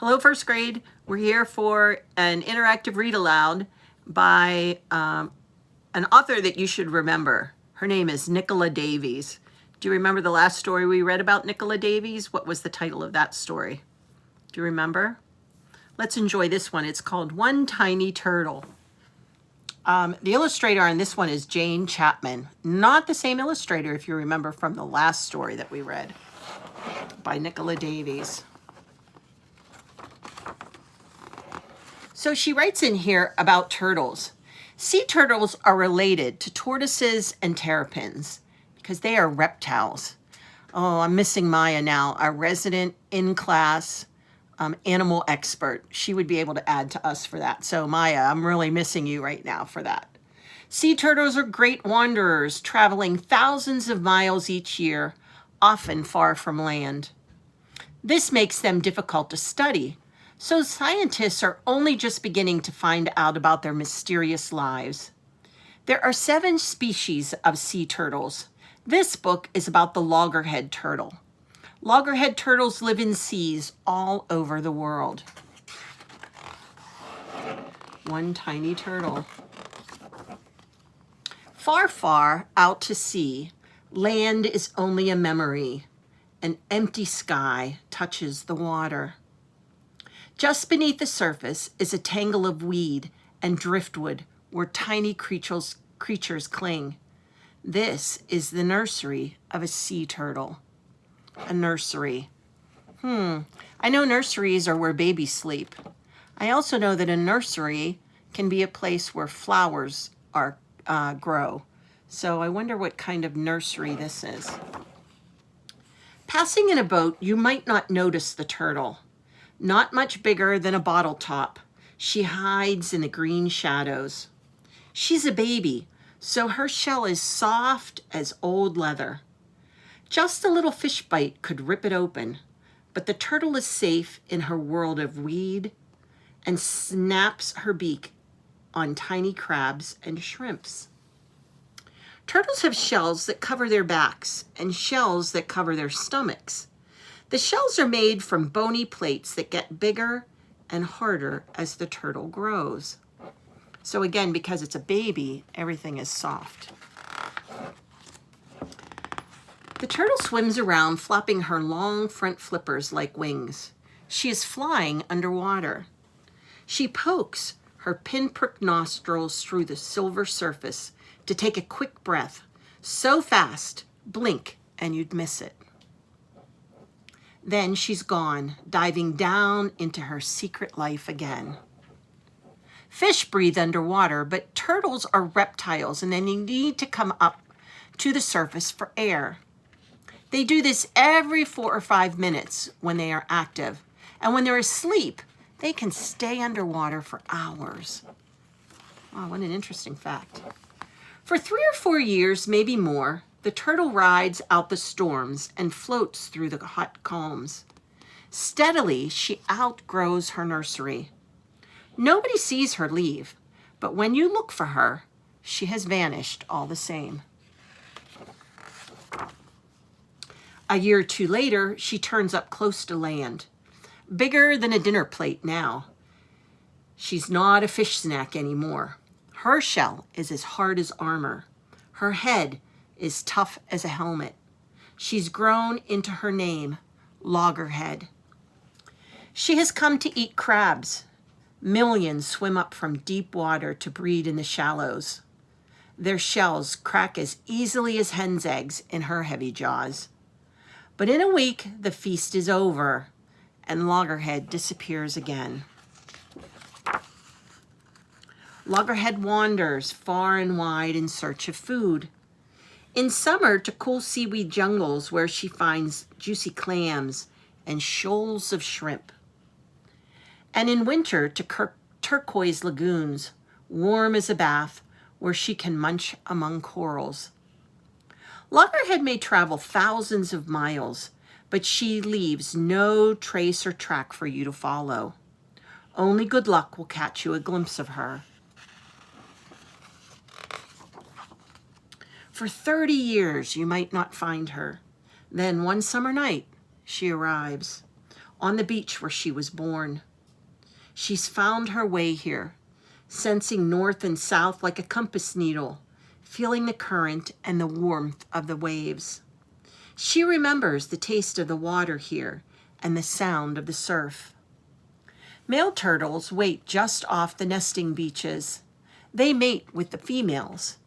Hello, first grade. We're here for an interactive read aloud by an author that you should remember. Her name is Nicola Davies. Do you remember the last story we read about Nicola Davies? What was the title of that story? Do you remember? Let's enjoy this one. It's called One Tiny Turtle. The illustrator on this one is Jane Chapman. Not the same illustrator, if you remember, from the last story that we read by Nicola Davies. So she writes in here about turtles. Sea turtles are related to tortoises and terrapins because they are reptiles. Oh, I'm missing Maya now, our resident in-class animal expert. She would be able to add to us for that. So Maya, I'm really missing you right now for that. Sea turtles are great wanderers, traveling thousands of miles each year, often far from land. This makes them difficult to study, so scientists are only just beginning to find out about their mysterious lives. There are 7 species of sea turtles. This book is about the loggerhead turtle. Loggerhead turtles live in seas all over the world. One tiny turtle. Far, far out to sea, land is only a memory. An empty sky touches the water. Just beneath the surface is a tangle of weed and driftwood where tiny creatures cling. This is the nursery of a sea turtle. A nursery. I know nurseries are where babies sleep. I also know that a nursery can be a place where flowers grow. So I wonder what kind of nursery this is. Passing in a boat, you might not notice the turtle. Not much bigger than a bottle top, she hides in the green shadows. She's a baby, so her shell is soft as old leather. Just a little fish bite could rip it open, but the turtle is safe in her world of weed and snaps her beak on tiny crabs and shrimps. Turtles have shells that cover their backs and shells that cover their stomachs. The shells are made from bony plates that get bigger and harder as the turtle grows. So again, because it's a baby, everything is soft. The turtle swims around, flapping her long front flippers like wings. She is flying underwater. She pokes her pinprick nostrils through the silver surface to take a quick breath. So fast, blink, and you'd miss it. Then she's gone, diving down into her secret life again. Fish breathe underwater, but turtles are reptiles and they need to come up to the surface for air. They do this every 4 or 5 minutes when they are active. And when they're asleep, they can stay underwater for hours. Wow, what an interesting fact. For 3 or 4 years, maybe more, the turtle rides out the storms and floats through the hot calms. Steadily, she outgrows her nursery. Nobody sees her leave, but when you look for her, she has vanished all the same. A year or 2 later, she turns up close to land, bigger than a dinner plate now. She's not a fish snack anymore. Her shell is as hard as armor. Her head is tough as a helmet. She's grown into her name, Loggerhead. She has come to eat crabs. Millions swim up from deep water to breed in the shallows. Their shells crack as easily as hen's eggs in her heavy jaws. But in a week, the feast is over, and Loggerhead disappears again. Loggerhead wanders far and wide in search of food. In summer, to cool seaweed jungles where she finds juicy clams and shoals of shrimp. And in winter, to turquoise lagoons, warm as a bath, where she can munch among corals. Loggerhead may travel thousands of miles, but she leaves no trace or track for you to follow. Only good luck will catch you a glimpse of her. For 30 years, you might not find her. Then one summer night, she arrives. on the beach where she was born. She's found her way here, sensing north and south like a compass needle, feeling the current and the warmth of the waves. She remembers the taste of the water here and the sound of the surf. Male turtles wait just off the nesting beaches. They mate with the females,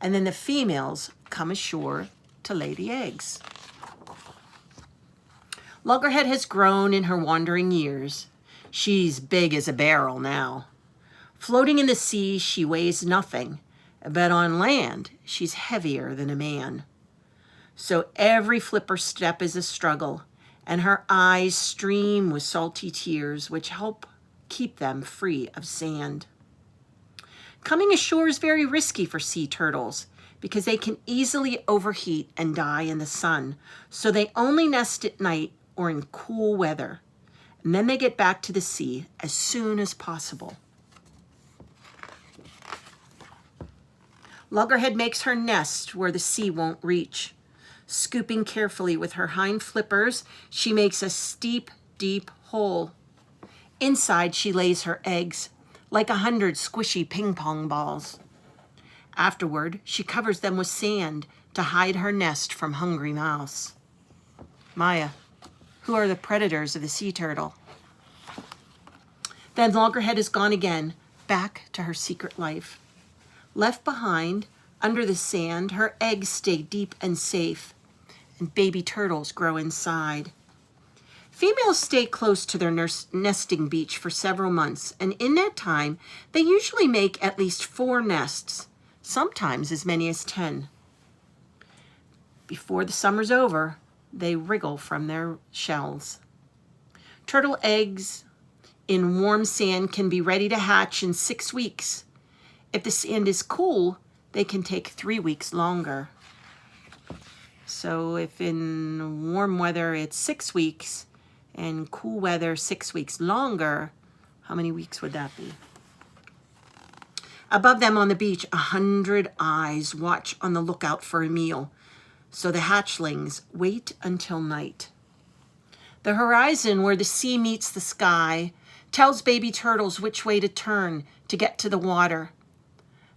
and then the females come ashore to lay the eggs. Loggerhead has grown in her wandering years. She's big as a barrel now. Floating in the sea, she weighs nothing, but on land, she's heavier than a man. So every flipper step is a struggle, and her eyes stream with salty tears, which help keep them free of sand. Coming ashore is very risky for sea turtles because they can easily overheat and die in the sun, so they only nest at night or in cool weather, and then they get back to the sea as soon as possible. Loggerhead makes her nest where the sea won't reach. Scooping carefully with her hind flippers, she makes a steep, deep hole. Inside, she lays her eggs, like 100 squishy ping-pong balls. Afterward, she covers them with sand to hide her nest from hungry mouse. Maya, who are the predators of the sea turtle? Then Loggerhead is gone again, back to her secret life. Left behind, under the sand, her eggs stay deep and safe, and baby turtles grow inside. Females stay close to their nesting beach for several months, and in that time, they usually make at least 4 nests, sometimes as many as 10. Before the summer's over, they wriggle from their shells. Turtle eggs in warm sand can be ready to hatch in 6 weeks. If the sand is cool, they can take 3 weeks longer. So if in warm weather it's 6 weeks, and cool weather 6 weeks longer, how many weeks would that be? Above them on the beach, 100 eyes watch on the lookout for a meal, so the hatchlings wait until night. The horizon where the sea meets the sky tells baby turtles which way to turn to get to the water.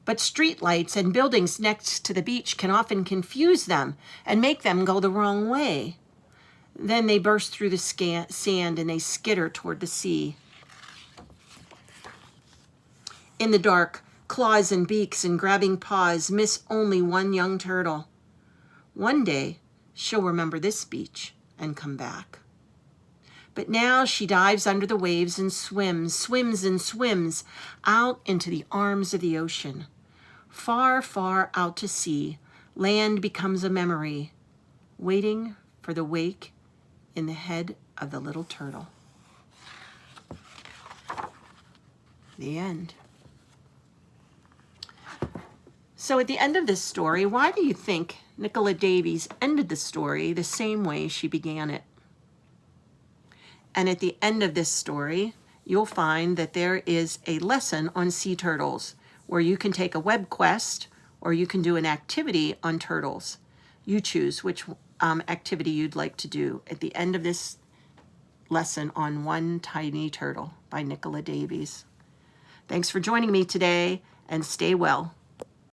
But streetlights and buildings next to the beach can often confuse them and make them go the wrong way. Then they burst through the sand and they skitter toward the sea. In the dark, claws and beaks and grabbing paws miss only one young turtle. One day, she'll remember this beach and come back. But now she dives under the waves and swims and swims out into the arms of the ocean. Far, far out to sea, land becomes a memory, waiting for the wake in the head of the little turtle. The end. So at the end of this story, why do you think Nicola Davies ended the story the same way she began it? And at the end of this story, you'll find that there is a lesson on sea turtles where you can take a web quest or you can do an activity on turtles. You choose which activity you'd like to do at the end of this lesson on One Tiny Turtle by Nicola Davies. Thanks for joining me today, and stay well.